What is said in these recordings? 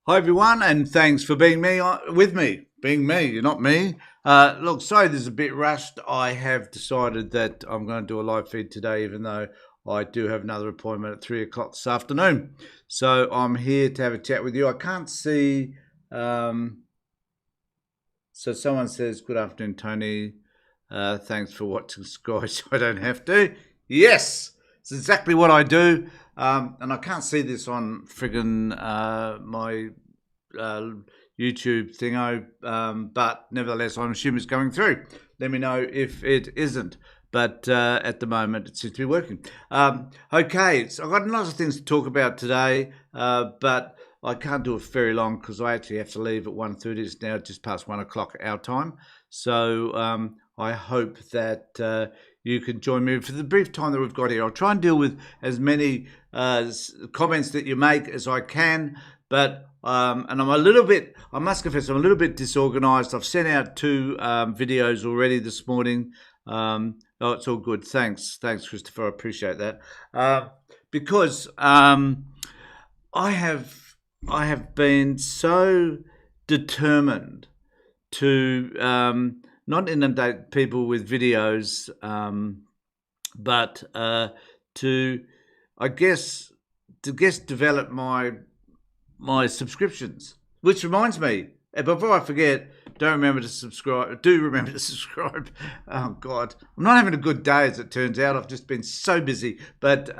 Hi everyone, and thanks for being with me. Being me, you're not me. Look, sorry, there's a bit rushed. I have decided that I'm going to do a live feed today, even though I do have another appointment at 3 o'clock this afternoon. So I'm here to have a chat with you. I can't see. Um, so someone says, "Good afternoon, Tony. Thanks for watching Sky, so I don't have to." Yes, it's exactly what I do. And I can't see this on friggin' my uh, YouTube thingo, but nevertheless, I'm assuming it's going through. Let me know if it isn't. But at the moment, it seems to be working. Okay, so I've got lots of things to talk about today, but I can't do it very long because I actually have to leave at 1:30. It's now just past 1 o'clock our time. So I hope that you can join me for the brief time that we've got here. I'll try and deal with as many comments that you make as I can, but and I must confess, I'm a little bit disorganized. I've sent out two videos already this morning. Oh, it's all good. Thanks, Christopher. I appreciate that. Because I have been so determined to not inundate people with videos, but to, I guess, develop my subscriptions. Which reminds me, before I forget, don't remember to subscribe. Do remember to subscribe. Oh God, I'm not having a good day as it turns out. I've just been so busy. But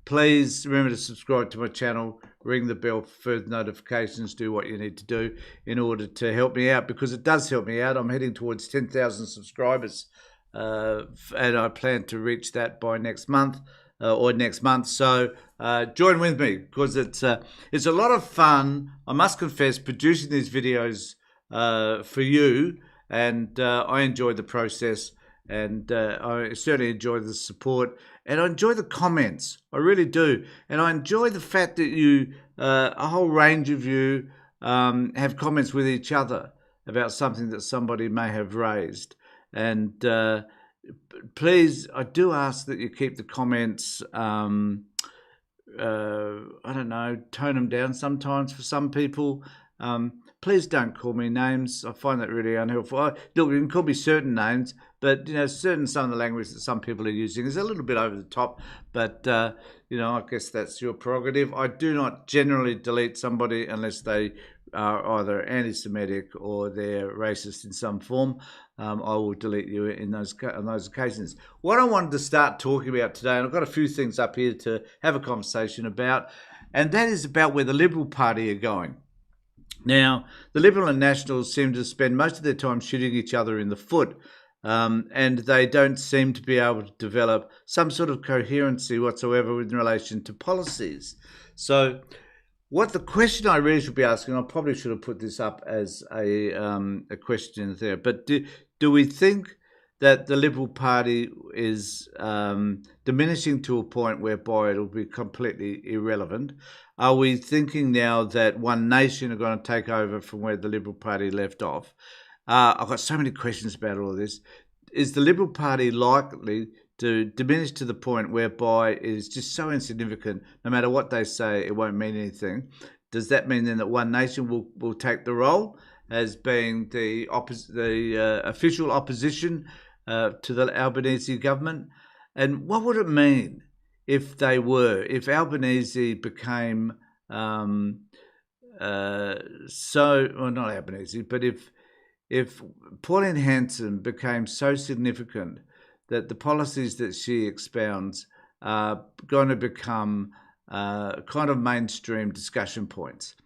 please remember to subscribe to my channel. Ring the bell for further notifications. Do what you need to do in order to help me out, because it does help me out. I'm heading towards 10,000 subscribers, and I plan to reach that by next month. Or next month. So join with me, because it's a lot of fun. I must confess, producing these videos for you, and I enjoy the process, and I certainly enjoy the support, and I enjoy the comments. I really do, and I enjoy the fact that you, a whole range of you, have comments with each other about something that somebody may have raised, and please, I do ask that you keep the comments. I don't know, tone them down sometimes for some people. Please don't call me names. I find that really unhelpful. Look, you can call me certain names, but some of the language that some people are using is a little bit over the top. But I guess that's your prerogative. I do not generally delete somebody unless they are either anti-Semitic or they're racist in some form. I will delete you on those occasions. What I wanted to start talking about today, and I've got a few things up here to have a conversation about, and that is about where the Liberal Party are going. Now, the Liberal and Nationals seem to spend most of their time shooting each other in the foot, and they don't seem to be able to develop some sort of coherency whatsoever in relation to policies. So what the question I really should be asking, I probably should have put this up as a question there, but do we think that the Liberal Party is diminishing to a point whereby it'll be completely irrelevant? Are we thinking now that One Nation are going to take over from where the Liberal Party left off? I've got so many questions about all of this. Is the Liberal Party likely to diminish to the point whereby it is just so insignificant, no matter what they say, it won't mean anything? Does that mean then that One Nation will take the role as being the official opposition to the Albanese government? And what would it mean if Albanese became well, not Albanese, but if Pauline Hanson became so significant that the policies that she expounds are going to become kind of mainstream discussion points?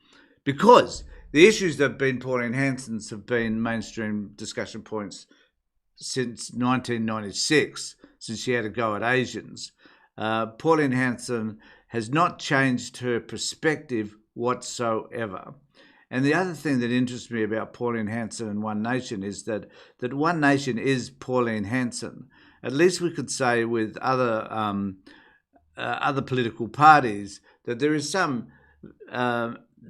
Because the issues that have been Pauline Hanson's have been mainstream discussion points since 1996, since she had a go at Asians. Pauline Hanson has not changed her perspective whatsoever. And the other thing that interests me about Pauline Hanson and One Nation is that One Nation is Pauline Hanson. At least we could say with other political parties that there is some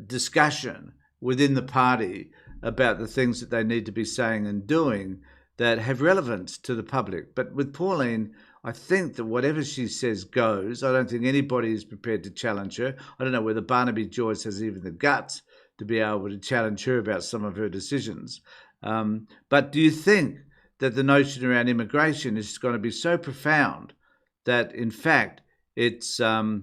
discussion within the party about the things that they need to be saying and doing that have relevance to the public. But with Pauline, I think that whatever she says goes. I don't think anybody is prepared to challenge her. I don't know whether Barnaby Joyce has even the guts to be able to challenge her about some of her decisions. But do you think that the notion around immigration is going to be so profound that, in fact, it's do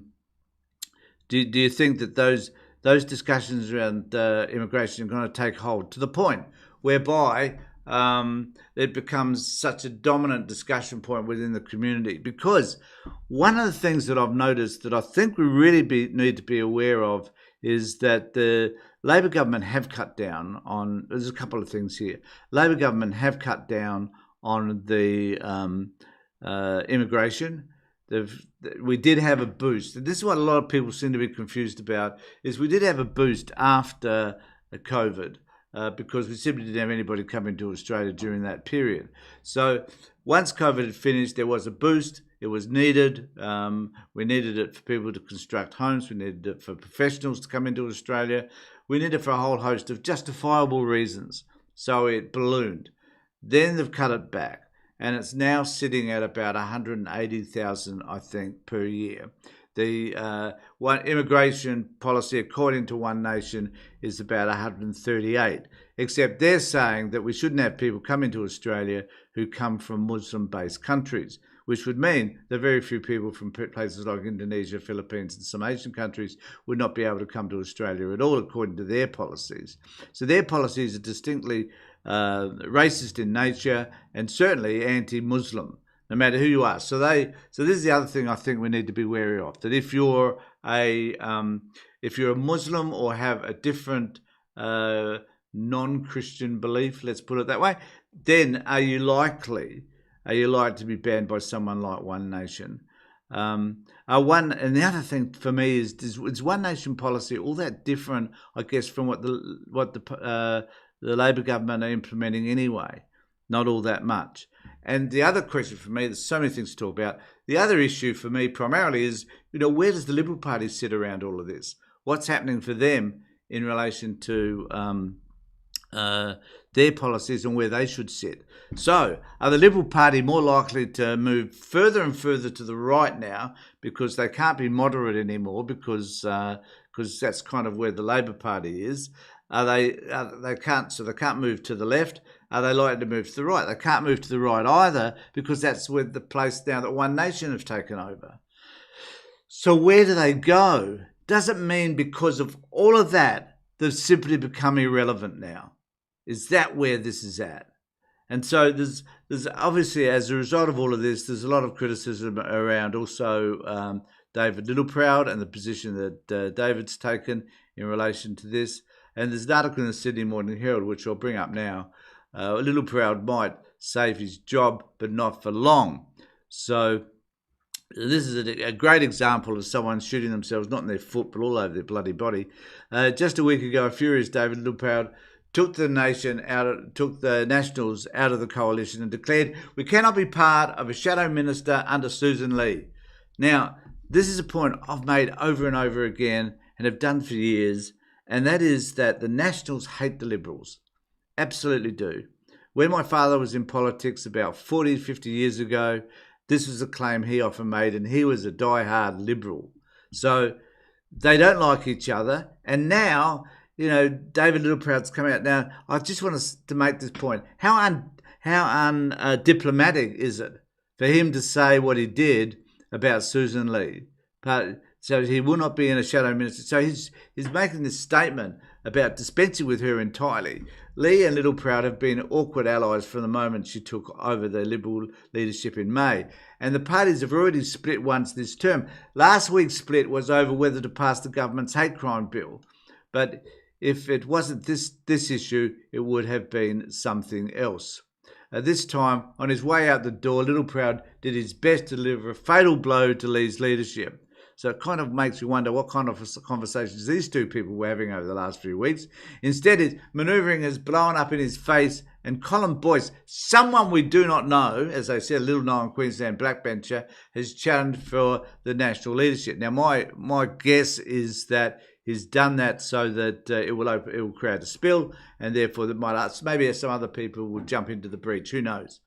you think that those discussions around immigration are going to take hold to the point whereby it becomes such a dominant discussion point within the community? Because one of the things that I've noticed that I think we really need to be aware of is that the Labor government have cut down on, there's a couple of things here. Labor government have cut down on the immigration. We did have a boost. This is what a lot of people seem to be confused about, is we did have a boost after COVID because we simply didn't have anybody coming to Australia during that period. So once COVID had finished, there was a boost. It was needed. We needed it for people to construct homes. We needed it for professionals to come into Australia. We needed it for a whole host of justifiable reasons. So it ballooned. Then they've cut it back. And it's now sitting at about 180,000, I think, per year. The immigration policy, according to One Nation, is about 138, except they're saying that we shouldn't have people come into Australia who come from Muslim-based countries, which would mean that very few people from places like Indonesia, Philippines, and some Asian countries would not be able to come to Australia at all, according to their policies. So their policies are distinctly racist in nature and certainly anti-Muslim, no matter who you are. So this is the other thing I think we need to be wary of, that if you're a Muslim or have a different non-Christian belief, let's put it that way, then are you likely to be banned by someone like One Nation? And the other thing for me is One Nation policy all that different, I guess, from what the Labor government are implementing anyway? Not all that much. And the other question for me, there's so many things to talk about. The other issue for me primarily is, where does the Liberal Party sit around all of this? What's happening for them in relation to their policies and where they should sit? So are the Liberal Party more likely to move further and further to the right now because they can't be moderate anymore because that's kind of where the Labor Party is? They can't move to the left. Are they likely to move to the right? They can't move to the right either because that's where the place now that One Nation have taken over. So where do they go? Doesn't mean because of all of that they've simply become irrelevant now. Is that where this is at? And so there's obviously, as a result of all of this, there's a lot of criticism around also David Littleproud and the position that David's taken in relation to this. And there's an article in the Sydney Morning Herald, which I'll bring up now. Littleproud might save his job, but not for long. So this is a great example of someone shooting themselves, not in their foot, but all over their bloody body. Just a week ago, a furious David Littleproud took the Nationals out of the coalition and declared, "We cannot be part of a shadow minister under Susan Lee." Now, this is a point I've made over and over again and have done for years, and that is that the Nationals hate the Liberals. Absolutely do. When my father was in politics about 40, 50 years ago, this was a claim he often made, and he was a die-hard Liberal. So they don't like each other, and now, David Littleproud's come out. Now, I just want to make this point. How undiplomatic is it for him to say what he did about Susan Lee? So he will not be in a shadow minister. So he's making this statement about dispensing with her entirely. Lee and Littleproud have been awkward allies from the moment she took over the Liberal leadership in May. And the parties have already split once this term. Last week's split was over whether to pass the government's hate crime bill. But if it wasn't this issue, it would have been something else. This time, on his way out the door, Littleproud did his best to deliver a fatal blow to Lee's leadership. So it kind of makes you wonder what kind of conversations these two people were having over the last few weeks. Instead, his manoeuvring has blown up in his face, and Colin Boyce, someone we do not know, as I said, a little-known Queensland backbencher, has challenged for the national leadership. Now, my guess is that he's done that so that it will create a spill, and therefore maybe some other people will jump into the breach. Who knows?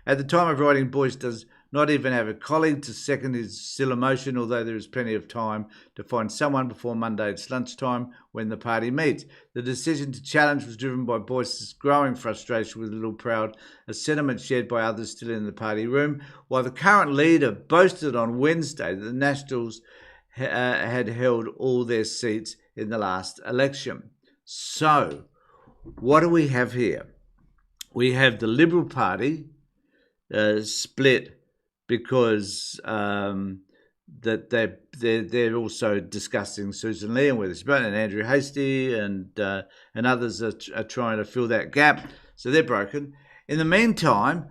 At the time of writing, Boyce does not even have a colleague to second his still emotion, although there is plenty of time to find someone before Monday's lunchtime when the party meets. The decision to challenge was driven by Boyce's growing frustration with Little Proud, a sentiment shared by others still in the party room, while the current leader boasted on Wednesday that the Nationals had held all their seats in the last election. So, what do we have here? We have the Liberal Party split because that they're also discussing Susan Lee and Witherspoon and Andrew Hastie and others are trying to fill that gap. So they're broken. In the meantime,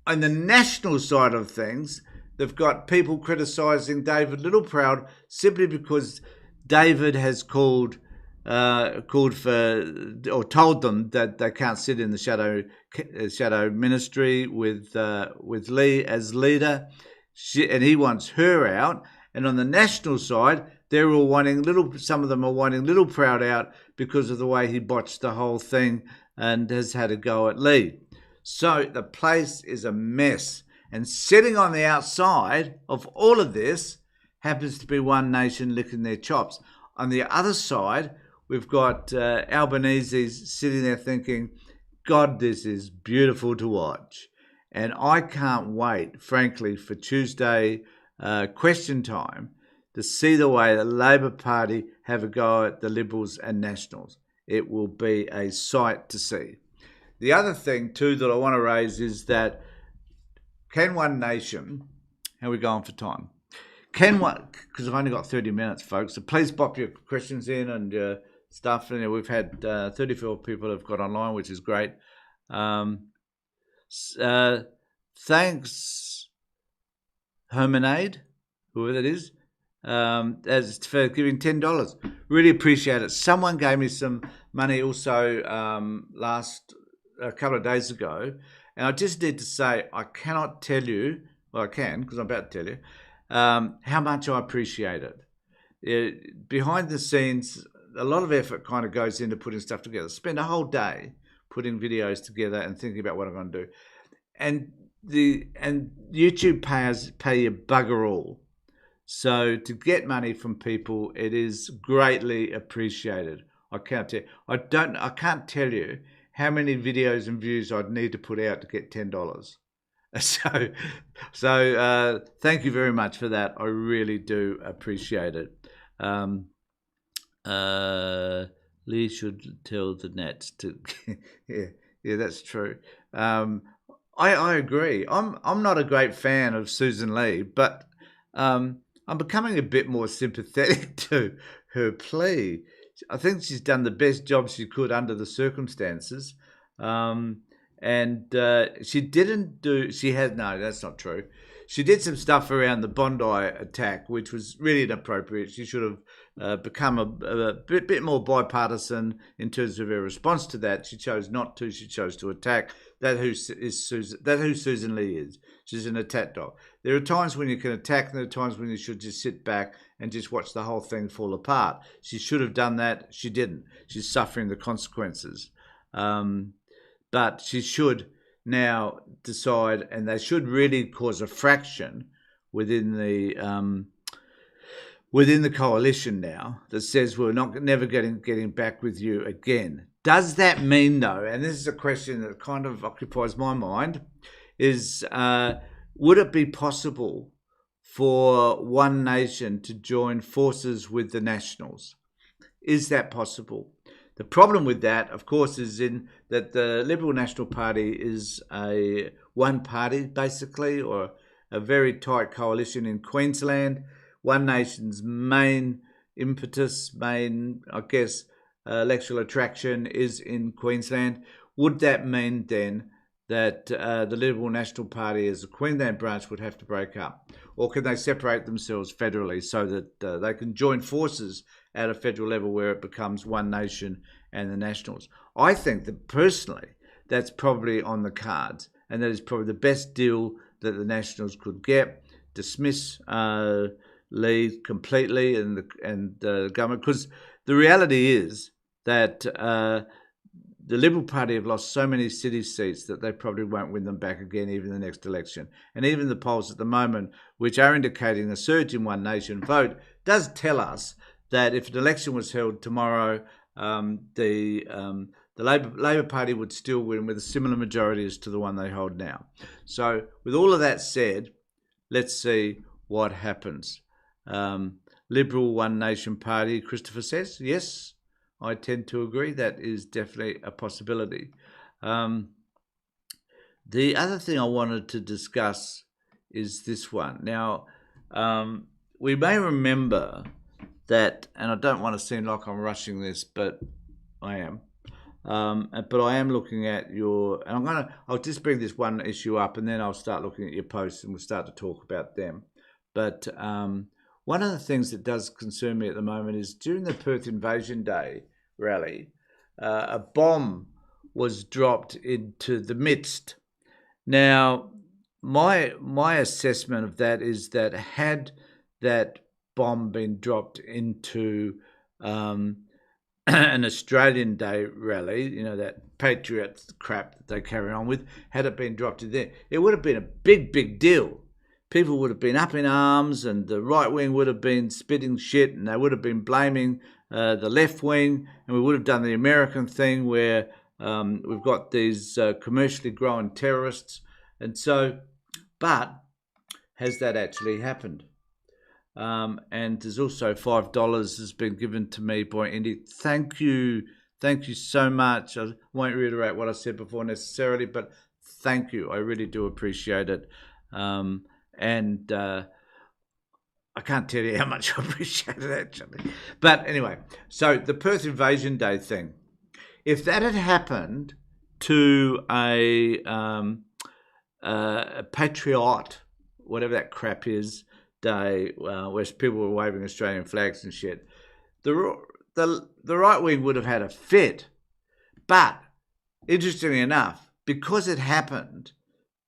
on the national side of things, they've got people criticising David Littleproud simply because David has called for or told them that they can't sit in the shadow ministry with Lee as leader, and he wants her out. And on the national side, they're all wanting some of them are wanting Littleproud out because of the way he botched the whole thing and has had a go at Lee. So the place is a mess. And sitting on the outside of all of this happens to be One Nation licking their chops. On the other side, we've got Albanese sitting there thinking, God, this is beautiful to watch. And I can't wait, frankly, for Tuesday question time to see the way the Labor Party have a go at the Liberals and Nationals. It will be a sight to see. The other thing, too, that I want to raise is that can One Nation, how are we going for time? Because I've only got 30 minutes, folks, so please pop your questions in and stuff. And we've had 34 people have got online, which is great. Thanks, Hermanade, whoever that is, as for giving $10. Really appreciate it. Someone gave me some money also a couple of days ago, and I just need to say I cannot tell you, well I can because I'm about to tell you, how much I appreciate it. Behind the scenes, a lot of effort kind of goes into putting stuff together. Spend a whole day putting videos together and thinking about what I'm going to do. And YouTube pay you bugger all. So to get money from people, it is greatly appreciated. I can't tell you how many videos and views I'd need to put out to get $10. So thank you very much for that. I really do appreciate it. Lee should tell the Nats to. yeah, that's true. I agree. I'm not a great fan of Susan Lee, but I'm becoming a bit more sympathetic to her plea. I think she's done the best job she could under the circumstances. And she didn't do. She had no. That's not true. She did some stuff around the Bondi attack, which was really inappropriate. She should have become a bit more bipartisan in terms of her response to that. She chose not to. She chose to attack. That's who Susan Lee is. She's an attack dog. There are times when you can attack, and there are times when you should just sit back and just watch the whole thing fall apart. She should have done that. She didn't. She's suffering the consequences. But she should now decide, and they should really cause a fraction within the coalition now that says we're never getting back with you again. Does that mean, though, and this is a question that kind of occupies my mind, is would it be possible for One Nation to join forces with the Nationals? Is that possible? The problem with that, of course, is in that the Liberal National Party is a one party, basically, or a very tight coalition in Queensland. One Nation's main impetus, electoral attraction is in Queensland. Would that mean then that the Liberal National Party as a Queensland branch would have to break up? Or can they separate themselves federally so that they can join forces at a federal level where it becomes One Nation and the Nationals? I think that personally, that's probably on the cards, and that is probably the best deal that the Nationals could get. Dismiss Lee completely and the government, because the reality is that the Liberal Party have lost so many city seats that they probably won't win them back again, even the next election. And even the polls at the moment, which are indicating a surge in One Nation vote, does tell us that if an election was held tomorrow, the Labor Party would still win with a similar majority as to the one they hold now. So with all of that said, let's see what happens. Liberal One Nation Party, Christopher says, yes, I tend to agree. That is definitely a possibility. The other thing I wanted to discuss is this one. Now, we may remember that, and I don't want to seem like I'm rushing this, but I am. But I am looking at your, and I'll just bring this one issue up, and then I'll start looking at your posts, and we'll start to talk about them. But one of the things that does concern me at the moment is during the Perth Invasion Day rally, a bomb was dropped into the midst. Now, my assessment of that is that had that bomb been dropped into an Australian Day rally, you know, that patriot crap that they carry on with, had it been dropped in there, it would have been a big, big deal. People would have been up in arms, and the right wing would have been spitting shit, and they would have been blaming the left wing, and we would have done the American thing where we've got these commercially grown terrorists. And so, but has that actually happened? And there's also $5 has been given to me by Indy. Thank you so much. I won't reiterate what I said before necessarily, but thank you. I really do appreciate it. And I can't tell you how much I appreciate it actually. But anyway, so the Perth Invasion Day thing. If that had happened to a patriot, whatever that crap is, day where people were waving Australian flags and shit, the right wing would have had a fit. But interestingly enough, because it happened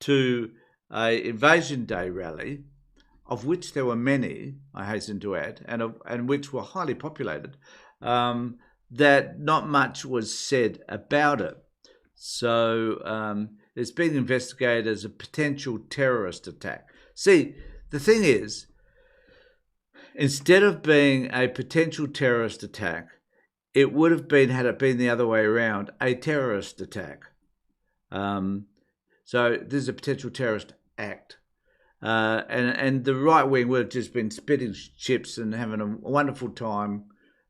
to a Invasion Day rally, of which there were many, I hasten to add, and which were highly populated, that not much was said about it. So it's being investigated as a potential terrorist attack. See, the thing is, instead of being a potential terrorist attack, it would have been, had it been the other way around, a terrorist attack. So this is a potential terrorist act. And the right wing would have just been spitting chips and having a wonderful time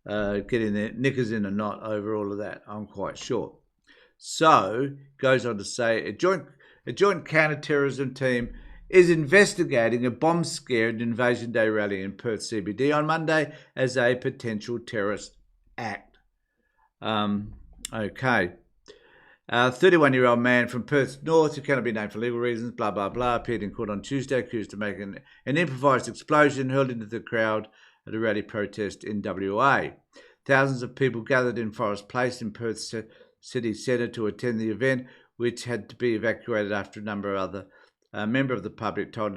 getting their knickers in a knot over all of that, I'm quite sure. So, goes on to say, a joint counter-terrorism team is investigating a bomb scare at Invasion Day rally in Perth CBD on Monday as a potential terrorist act. Okay. A 31-year-old man from Perth North, who cannot be named for legal reasons, blah, blah, blah, appeared in court on Tuesday, accused of making an improvised explosion hurled into the crowd at a rally protest in WA. Thousands of people gathered in Forest Place in Perth city centre to attend the event, which had to be evacuated after a number of other member of the public told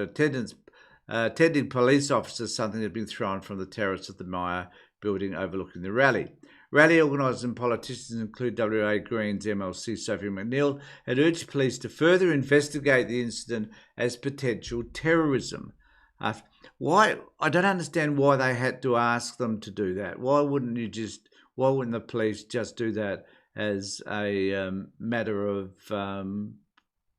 attending police officers something had been thrown from the terrace of the Myer building overlooking the rally. Rally organisers and politicians, include WA Greens MLC Sophie McNeill, had urged police to further investigate the incident as potential terrorism. Why? I don't understand why they had to ask them to do that. Why wouldn't the police just do that as a matter of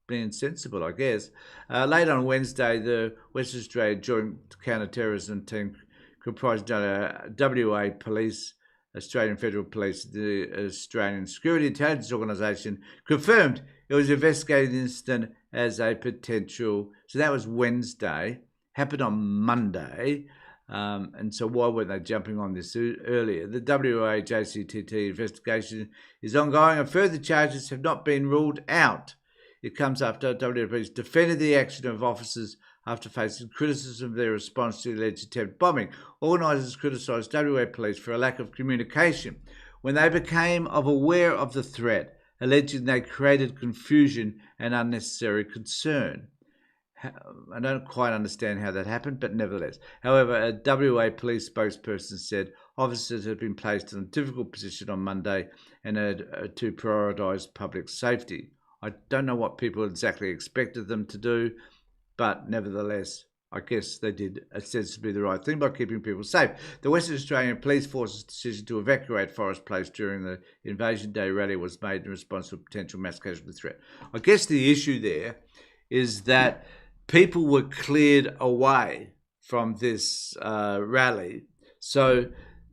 being sensible, I guess? Late on Wednesday, the West Australia Joint Counter-Terrorism Team comprised WA Police, Australian Federal Police, the Australian Security Intelligence Organisation, confirmed it was investigating the incident as a potential. So that was Wednesday, happened on Monday. And so why weren't they jumping on this earlier? The WA JCTT investigation is ongoing and further charges have not been ruled out. It comes after WA Police defended the action of officers after facing criticism of their response to the alleged attempt bombing. Organisers criticised WA Police for a lack of communication when they became aware of the threat, alleging they created confusion and unnecessary concern. I don't quite understand how that happened, but nevertheless. However, a WA police spokesperson said, Officers had been placed in a difficult position on Monday and had to prioritise public safety. I don't know what people exactly expected them to do, but nevertheless, I guess they did ostensibly the right thing by keeping people safe. The Western Australian Police Force's decision to evacuate Forest Place during the Invasion Day rally was made in response to a potential mass casualty threat. I guess the issue there is that people were cleared away from this rally. So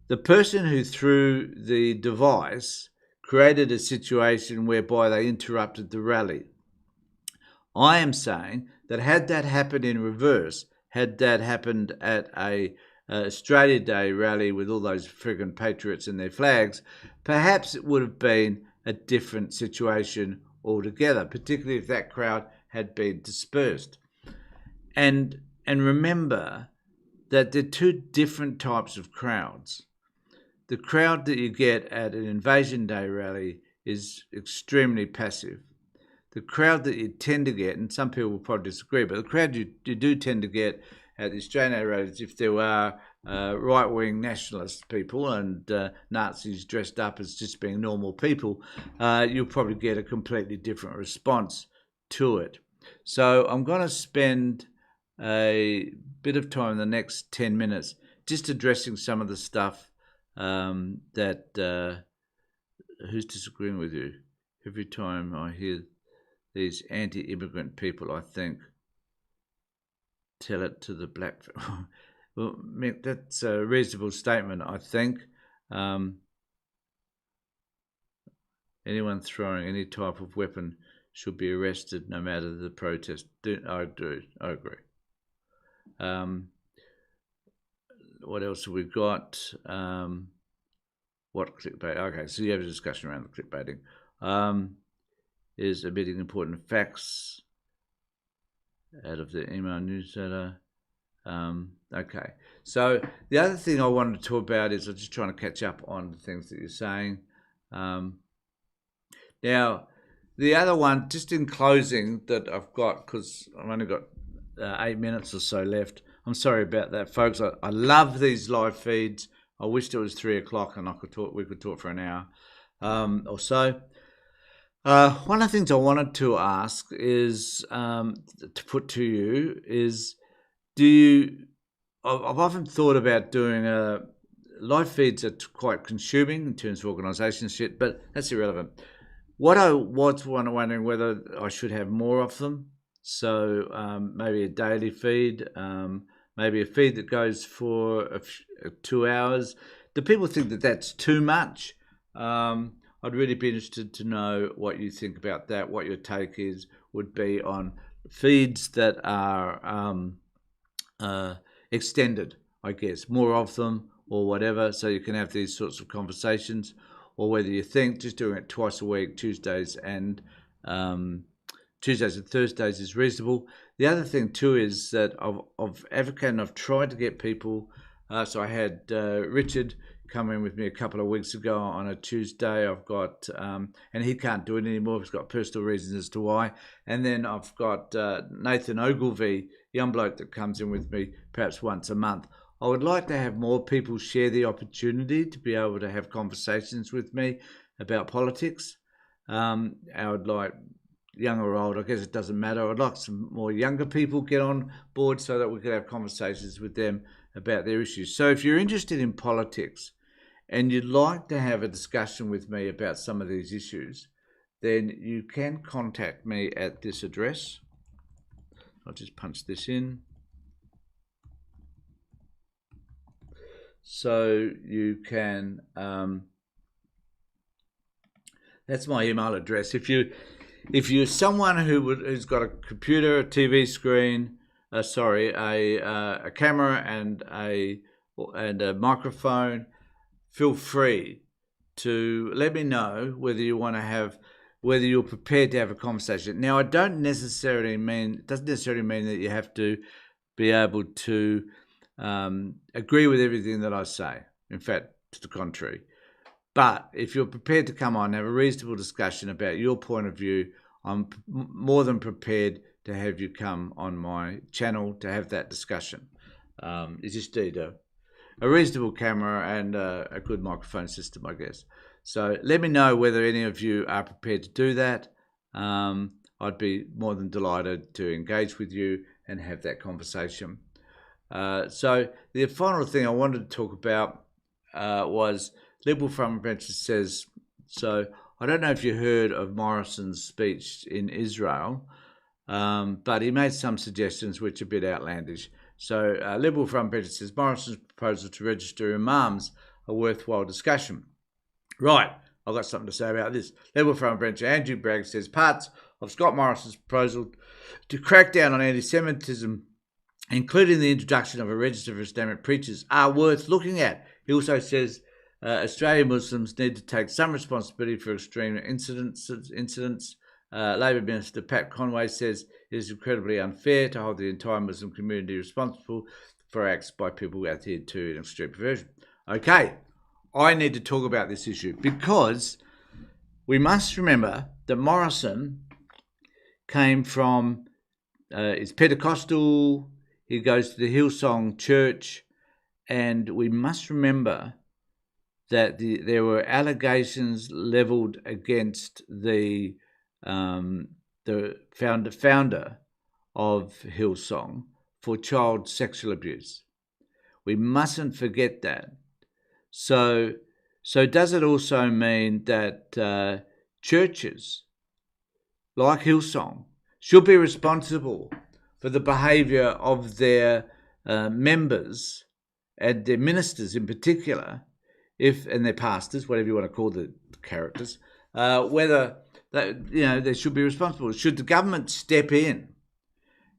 the person who threw the device created a situation whereby they interrupted the rally. I am saying that had that happened in reverse, had that happened at a Australia Day rally with all those friggin' patriots and their flags, perhaps it would have been a different situation altogether, particularly if that crowd had been dispersed. And remember that there are two different types of crowds. The crowd that you get at an Invasion Day rally is extremely passive. The crowd that you tend to get, and some people will probably disagree, but the crowd you do tend to get at the Australian Day rallies, if there are right-wing nationalist people and Nazis dressed up as just being normal people, you'll probably get a completely different response to it. So I'm going to spend a bit of time in the next 10 minutes just addressing some of the stuff that who's disagreeing with you. Every time I hear these anti-immigrant people, I think, tell it to the black. Well, that's a reasonable statement, I think. Anyone throwing any type of weapon should be arrested, no matter the protest. I agree. What else have we got? What clickbait? Okay, so you have a discussion around the clickbaiting. Is omitting important facts out of the email newsletter. Okay, so the other thing I wanted to talk about is I'm just trying to catch up on the things that you're saying. Now, the other one, just in closing, that I've got, because I've only got 8 minutes or so left. I'm sorry about that, folks. I love these live feeds. I wished it was 3 o'clock and we could talk for an hour or so. One of the things I wanted to ask is, to put to you is, I've often thought about doing live feeds are quite consuming in terms of organisation shit, but that's irrelevant. What I was wondering whether I should have more of them. So maybe a daily feed, maybe a feed that goes for 2 hours. Do people think that that's too much? I'd really be interested to know what you think about that, what your take would be on feeds that are extended, I guess, more of them or whatever, so you can have these sorts of conversations, or whether you think just doing it twice a week, Tuesdays and Thursdays is reasonable. The other thing too is that I've advocated, I've tried to get people, so I had Richard come in with me a couple of weeks ago on a Tuesday. I've got, and he can't do it anymore. He's got personal reasons as to why. And then I've got Nathan Ogilvie, young bloke that comes in with me perhaps once a month. I would like to have more people share the opportunity to be able to have conversations with me about politics. I would like, young or old, I guess it doesn't matter. I'd like some more younger people get on board so that we could have conversations with them about their issues. So if you're interested in politics and you'd like to have a discussion with me about some of these issues, then you can contact me at this address. I'll just punch this in. So you can, that's my email address. If you're someone who's got a computer, a TV screen, a camera and a microphone, feel free to let me know whether you're prepared to have a conversation. Now, it doesn't necessarily mean that you have to be able to agree with everything that I say. In fact, to the contrary. But if you're prepared to come on and have a reasonable discussion about your point of view, I'm more than prepared to have you come on my channel to have that discussion. You just need a reasonable camera and a good microphone system, I guess. So let me know whether any of you are prepared to do that. I'd be more than delighted to engage with you and have that conversation. So the final thing I wanted to talk about was Liberal Frontier says, so I don't know if you heard of Morrison's speech in Israel, but he made some suggestions which are a bit outlandish. So Liberal Frontier says Morrison's proposal to register imams a worthwhile discussion. Right, I've got something to say about this. Liberal Frontier Andrew Bragg says parts of Scott Morrison's proposal to crack down on anti-Semitism, including the introduction of a register for Islamic preachers, are worth looking at. He also says Australian Muslims need to take some responsibility for extreme incidents. Labor Minister Pat Conway says it is incredibly unfair to hold the entire Muslim community responsible for acts by people who adhere to an extreme perversion. Okay, I need to talk about this issue because we must remember that Morrison came from, is Pentecostal, he goes to the Hillsong Church, and we must remember that there were allegations levelled against the founder of Hillsong for child sexual abuse. We mustn't forget that. So does it also mean that churches like Hillsong should be responsible for the behaviour of their members and their ministers in particular, and their pastors, whatever you want to call the characters, whether they should be responsible? Should the government step in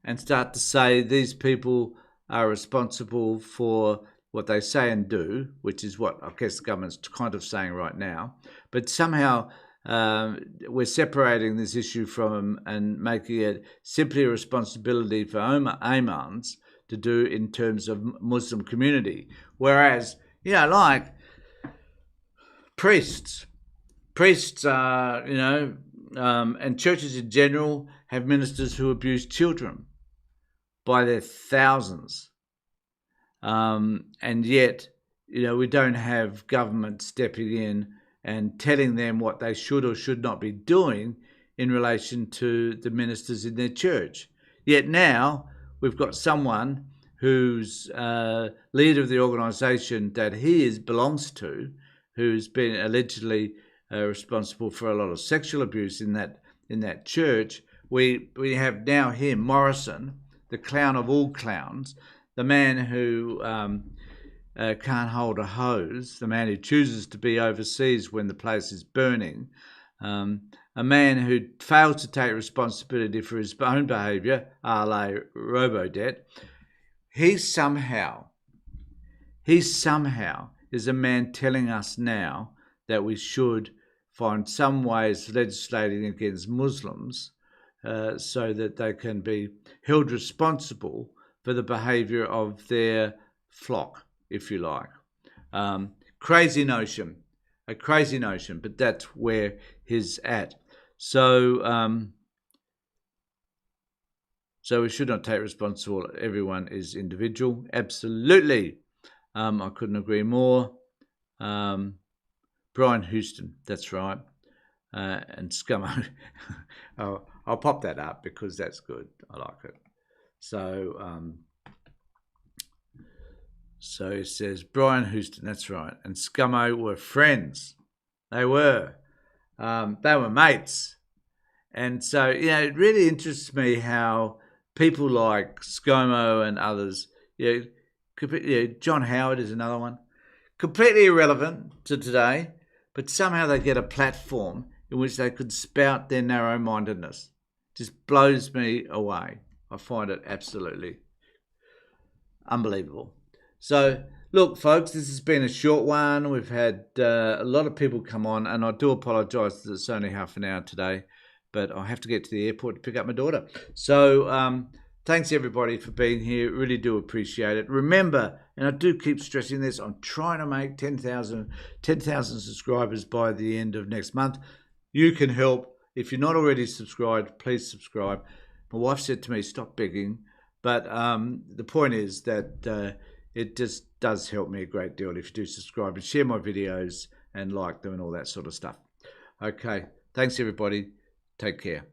and start to say these people are responsible for what they say and do, which is what I guess the government's kind of saying right now, but somehow we're separating this issue from and making it simply a responsibility for imams to do in terms of Muslim community, whereas like priests are and churches in general have ministers who abuse children by their thousands. And yet, we don't have government stepping in and telling them what they should or should not be doing in relation to the ministers in their church. Yet now we've got someone who's leader of the organisation that he belongs to, who's been allegedly responsible for a lot of sexual abuse in that church. We have now him, Morrison, the clown of all clowns, the man who can't hold a hose, the man who chooses to be overseas when the place is burning, a man who fails to take responsibility for his own behaviour, a la Robodet. He somehow is a man telling us now that we should find some ways legislating against Muslims so that they can be held responsible for the behaviour of their flock, if you like. Crazy notion, but that's where he's at. So we should not take responsibility. Everyone is individual. Absolutely. I couldn't agree more. Brian Houston, that's right. And Scummo. I'll pop that up because that's good. I like it. So it says Brian Houston, that's right. And Scummo were friends. They were mates. And so, it really interests me how people like ScoMo and others, John Howard is another one, completely irrelevant to today, but somehow they get a platform in which they could spout their narrow-mindedness. Just blows me away. I find it absolutely unbelievable. So, look, folks, this has been a short one. We've had a lot of people come on, and I do apologise that it's only half an hour today, but I have to get to the airport to pick up my daughter. So, thanks, everybody, for being here. Really do appreciate it. Remember, and I do keep stressing this, I'm trying to make 10,000 subscribers by the end of next month. You can help. If you're not already subscribed, please subscribe. My wife said to me, stop begging. But the point is that it just does help me a great deal if you do subscribe and share my videos and like them and all that sort of stuff. Okay, thanks everybody. Take care.